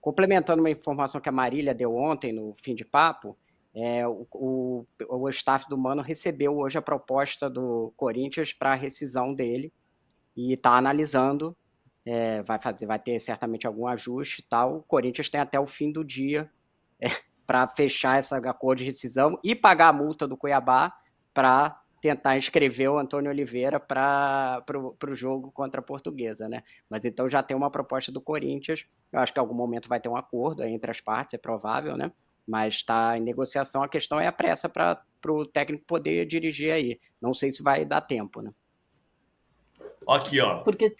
Complementando uma informação que a Marília deu ontem no Fim de Papo, o staff do Mano recebeu hoje a proposta do Corinthians para a rescisão dele e está analisando, vai ter certamente algum ajuste e tal. O Corinthians tem até o fim do dia para fechar essa acordo de rescisão e pagar a multa do Cuiabá para tentar inscrever o Antônio Oliveira para o jogo contra a Portuguesa, né? Mas então já tem uma proposta do Corinthians, eu acho que em algum momento vai ter um acordo entre as partes, é provável, né? Mas está em negociação, a questão é a pressa para o técnico poder dirigir aí. Não sei se vai dar tempo, né? Aqui, ó. Porque...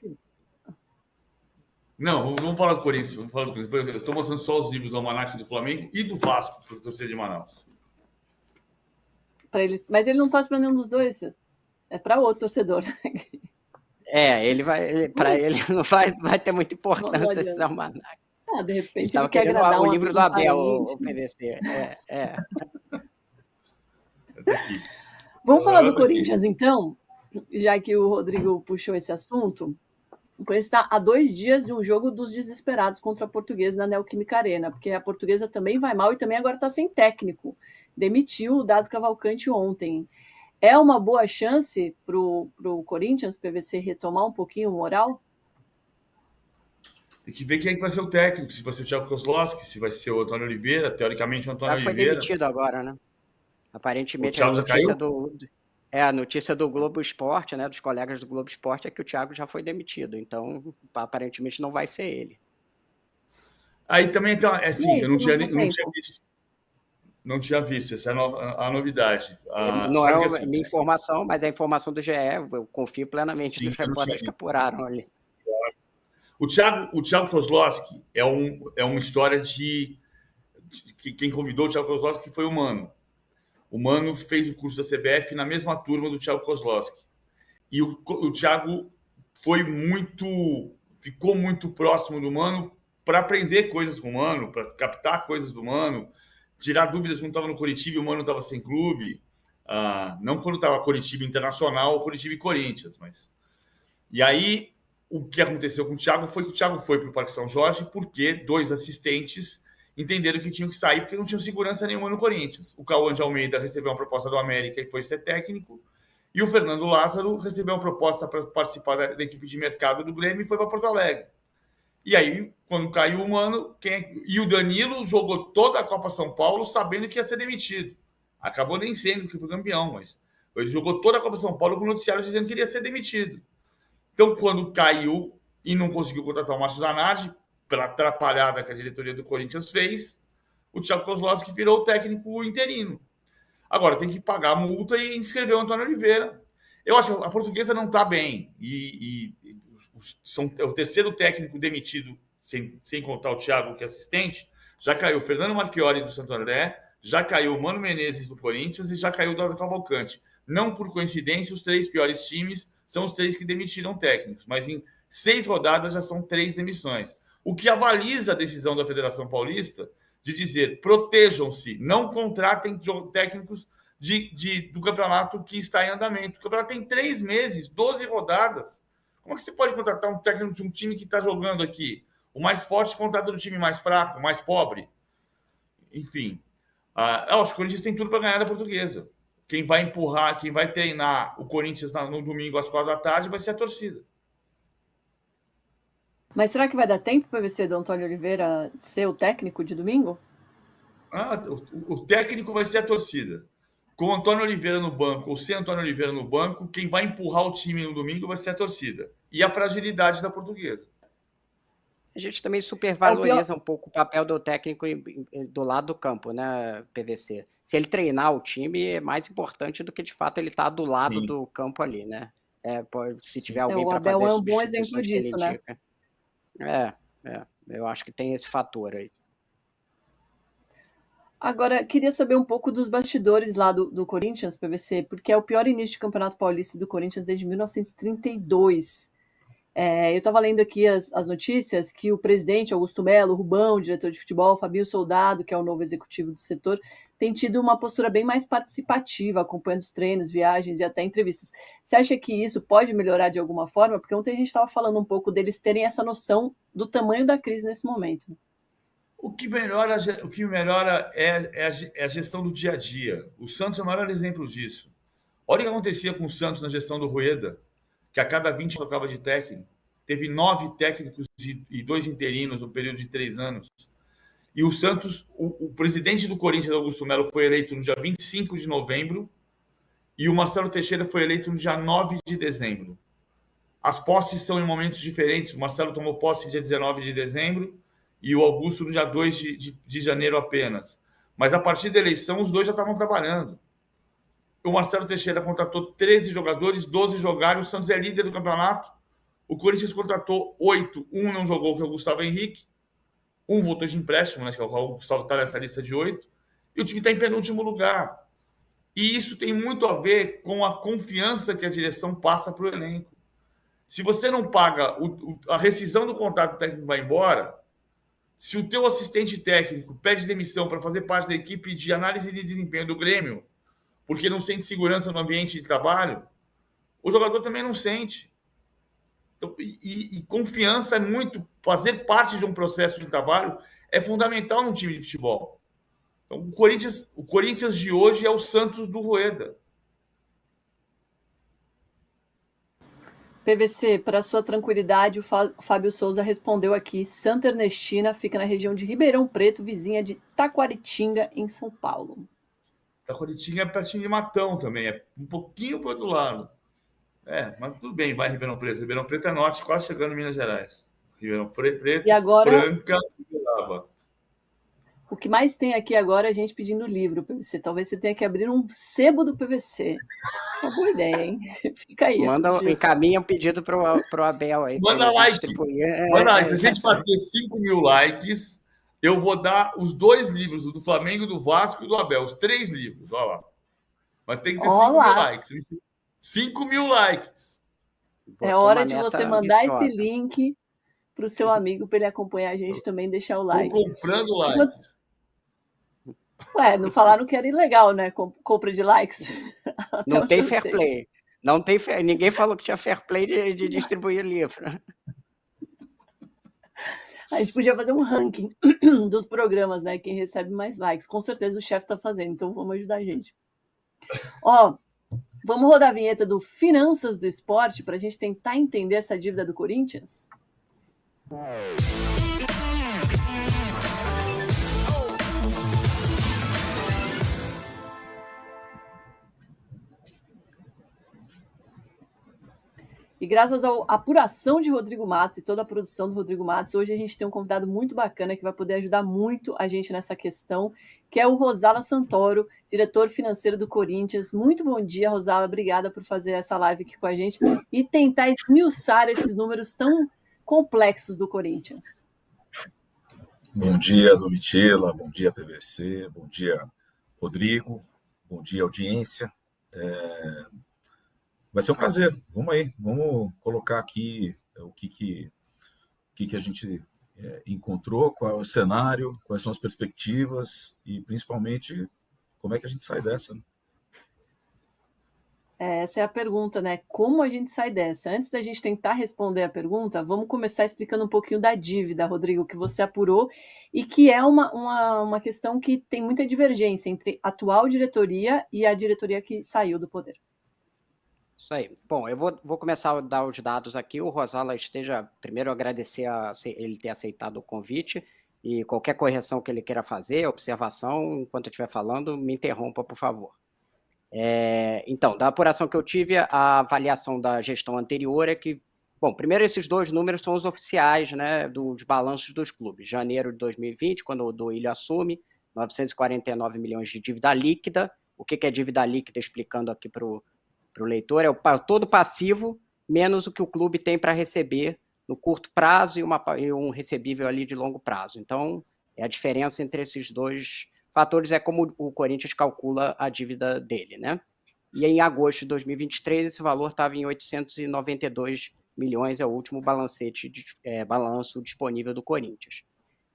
Não, vamos falar do Corinthians. Eu estou mostrando só os livros do Almanac do Flamengo e do Vasco, para o torcedor de Manaus. Eles, mas ele não torce para nenhum dos dois, é para outro torcedor. Para ele não vai ter muita importância esse almanac. De repente ele quer agradar o livro do Abel, o PVC. Vamos falar do Corinthians, então, já que o Rodrigo puxou esse assunto. O Corinthians está a 2 dias de um jogo dos desesperados contra a Portuguesa na Neoquímica Arena, porque a Portuguesa também vai mal e também agora está sem técnico. Demitiu o Dado Cavalcante ontem. É uma boa chance para o Corinthians, PVC, retomar um pouquinho o moral? Tem que ver quem é que vai ser o técnico, se vai ser o Thiago Kozlowski, se vai ser o Antônio Oliveira, teoricamente o Antônio Oliveira. Foi demitido agora, né? Aparentemente a notícia do Globo Esporte, né, dos colegas do Globo Esporte, é que o Thiago já foi demitido, então aparentemente não vai ser ele. Aí também, então, assim, eu não tinha visto. Não tinha visto, essa é a novidade. Não é a minha informação, mas é a informação do GE, eu confio plenamente nos repórteres que apuraram ali. O Thiago Kozlowski é uma história de quem convidou o Thiago Kozlowski foi o Mano. O Mano fez o curso da CBF na mesma turma do Thiago Kozlowski. E o Thiago ficou muito próximo do Mano para aprender coisas com o Mano, para captar coisas do Mano, tirar dúvidas quando estava no Coritiba e o Mano estava sem clube. Não quando estava Coritiba Internacional ou Coritiba e Corinthians, mas... E aí, o que aconteceu com o Thiago foi que o Thiago foi para o Parque São Jorge porque 2 assistentes entenderam que tinham que sair porque não tinham segurança nenhuma no Corinthians. O Cauã de Almeida recebeu uma proposta do América e foi ser técnico, e o Fernando Lázaro recebeu uma proposta para participar da equipe de mercado do Grêmio e foi para Porto Alegre. E aí, quando caiu o Mano, e o Danilo jogou toda a Copa São Paulo sabendo que ia ser demitido. Acabou nem sendo, porque foi campeão, mas ele jogou toda a Copa São Paulo com o noticiário dizendo que iria ser demitido. Então, quando caiu e não conseguiu contratar o Márcio Zanardi, pela atrapalhada que a diretoria do Corinthians fez, o Thiago Kozlowski virou o técnico interino. Agora, tem que pagar a multa e inscrever o Antônio Oliveira. Eu acho que a Portuguesa não está bem. É o terceiro técnico demitido, sem contar o Thiago, que é assistente. Já caiu o Fernando Marchiori do Santo André, já caiu o Mano Menezes do Corinthians e já caiu o Dado Cavalcante. Não por coincidência, os 3 piores times são os 3 que demitiram técnicos, mas em 6 rodadas já são 3 demissões. O que avaliza a decisão da Federação Paulista de dizer protejam-se, não contratem técnicos do campeonato que está em andamento. O campeonato tem 3 meses, 12 rodadas. Como é que você pode contratar um técnico de um time que está jogando aqui? O mais forte contrata do time mais fraco, mais pobre? Enfim. Os Corinthians têm tudo para ganhar da Portuguesa. Quem vai empurrar, quem vai treinar o Corinthians no domingo às 4 da tarde vai ser a torcida. Mas será que vai dar tempo para você, do Antônio Oliveira, ser o técnico de domingo? O técnico vai ser a torcida. Com o Antônio Oliveira no banco ou sem Antônio Oliveira no banco, quem vai empurrar o time no domingo vai ser a torcida. E a fragilidade da Portuguesa. A gente também supervaloriza um pouco o papel do técnico do lado do campo, né, PVC? Se ele treinar o time, é mais importante do que, de fato, ele estar do lado do campo ali, né? Se tiver alguém para fazer o Abel é um bom exemplo disso, né? Eu acho que tem esse fator aí. Agora, queria saber um pouco dos bastidores lá do Corinthians, PVC, porque é o pior início de Campeonato Paulista do Corinthians desde 1932. Eu estava lendo aqui as notícias que o presidente Augusto Melo, o Rubão, o diretor de futebol, Fabinho Soldado, que é o novo executivo do setor, tem tido uma postura bem mais participativa, acompanhando os treinos, viagens e até entrevistas. Você acha que isso pode melhorar de alguma forma? Porque ontem a gente estava falando um pouco deles terem essa noção do tamanho da crise nesse momento. O que melhora é a gestão do dia a dia. O Santos é o maior exemplo disso. Olha o que acontecia com o Santos na gestão do Rueda, que a cada 20 trocava de técnico. Teve 9 técnicos e 2 interinos no período de 3 anos. E o Santos, o presidente do Corinthians, Augusto Melo, foi eleito no dia 25 de novembro e o Marcelo Teixeira foi eleito no dia 9 de dezembro. As posses são em momentos diferentes. O Marcelo tomou posse dia 19 de dezembro e o Augusto no dia 2 de janeiro apenas. Mas a partir da eleição, os dois já estavam trabalhando. O Marcelo Teixeira contratou 13 jogadores, 12 jogaram, o Santos é líder do campeonato. O Corinthians contratou 8, um não jogou, que é o Gustavo Henrique. Um voltou de empréstimo, né, que é o Gustavo está nessa lista de 8. E o time está em penúltimo lugar. E isso tem muito a ver com a confiança que a direção passa para o elenco. Se você não paga a rescisão do contrato, o técnico vai embora. Se o teu assistente técnico pede demissão para fazer parte da equipe de análise de desempenho do Grêmio, porque não sente segurança no ambiente de trabalho, o jogador também não sente. Então, e confiança é muito... Fazer parte de um processo de trabalho é fundamental num time de futebol. Então, o Corinthians de hoje é o Santos do Rueda. PVC, para sua tranquilidade, o Fábio Souza respondeu aqui. Santa Ernestina fica na região de Ribeirão Preto, vizinha de Taquaritinga, em São Paulo. Taquaritinga é pertinho de Matão também, é um pouquinho para o outro lado. Mas tudo bem, vai Ribeirão Preto. Ribeirão Preto é norte, quase chegando em Minas Gerais. Ribeirão Preto, e agora, Franca e Uberaba. O que mais tem aqui agora é a gente pedindo livro, PVC. Talvez você tenha que abrir um sebo do PVC. Uma boa ideia, hein? Fica aí. Encaminha um pedido pro Abel aí. Manda like. Manda like. Se a gente bater 5 mil likes, eu vou dar os 2 livros, do Flamengo, do Vasco e do Abel. Os 3 livros, olha lá. Mas tem que ter 5 mil likes. 5 mil likes. É hora de você mandar esse link para o seu amigo para ele acompanhar a gente também, deixar o like. Estou comprando likes. Ué, não falaram que era ilegal, né? Compra de likes. Não tem fair play. Não tem ninguém falou que tinha fair play de distribuir livro. A gente podia fazer um ranking dos programas, né? Quem recebe mais likes. Com certeza o chefe está fazendo, então vamos ajudar a gente. Vamos rodar a vinheta do Finanças do Esporte para a gente tentar entender essa dívida do Corinthians? E graças à apuração de Rodrigo Matos e toda a produção do Rodrigo Matos, hoje a gente tem um convidado muito bacana que vai poder ajudar muito a gente nessa questão, que é o Rosala Santoro, diretor financeiro do Corinthians. Muito bom dia, Rosala. Obrigada por fazer essa live aqui com a gente e tentar esmiuçar esses números tão complexos do Corinthians. Bom dia, Domitila. Bom dia, PVC. Bom dia, Rodrigo. Bom dia, audiência. Vai ser um prazer. Vamos aí. Vamos colocar aqui o que a gente encontrou, qual é o cenário, quais são as perspectivas e, principalmente, como é que a gente sai dessa, né? Essa é a pergunta, né? Como a gente sai dessa? Antes da gente tentar responder a pergunta, vamos começar explicando um pouquinho da dívida, Rodrigo, que você apurou e que é uma questão que tem muita divergência entre a atual diretoria e a diretoria que saiu do poder. Isso aí. Bom, eu vou começar a dar os dados aqui. O Rosala primeiro agradecer ele ter aceitado o convite e qualquer correção que ele queira fazer, observação, enquanto eu estiver falando, me interrompa, por favor. Então, da apuração que eu tive, a avaliação da gestão anterior é que, bom, primeiro esses 2 números são os oficiais, né, dos balanços dos clubes. Janeiro de 2020, quando o Duílio assume, 949 milhões de dívida líquida. O que é dívida líquida, explicando aqui para o leitor, é todo passivo, menos o que o clube tem para receber no curto prazo e um recebível ali de longo prazo. Então, a diferença entre esses 2 fatores é como o Corinthians calcula a dívida dele, né? E em agosto de 2023, esse valor estava em 892 milhões, é o último balanço disponível do Corinthians.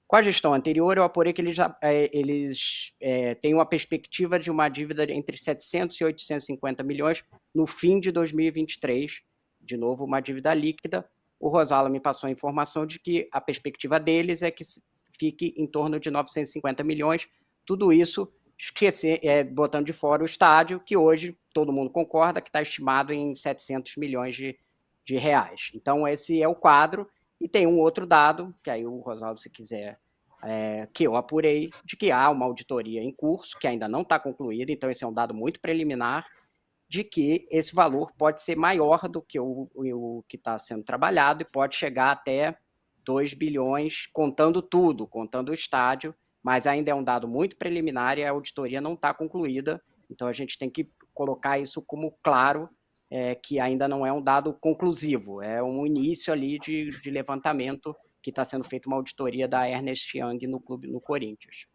Com a gestão anterior, eu apurei que eles têm uma perspectiva de uma dívida entre 700 e 850 milhões no fim de 2023, de novo uma dívida líquida. O Rosala me passou a informação de que a perspectiva deles é que fique em torno de 950 milhões, tudo isso botando de fora o estádio, que hoje todo mundo concorda que está estimado em 700 milhões de reais. Então, esse é o quadro, e tem um outro dado, que aí o Rosaldo, se quiser, que eu apurei, de que há uma auditoria em curso, que ainda não está concluída, então esse é um dado muito preliminar, de que esse valor pode ser maior do que o que está sendo trabalhado, e pode chegar até 2 bilhões, contando tudo, contando o estádio, mas ainda é um dado muito preliminar e a auditoria não está concluída, então a gente tem que colocar isso como claro, que ainda não é um dado conclusivo, é um início ali de levantamento, que está sendo feita uma auditoria da Ernst Young no Corinthians.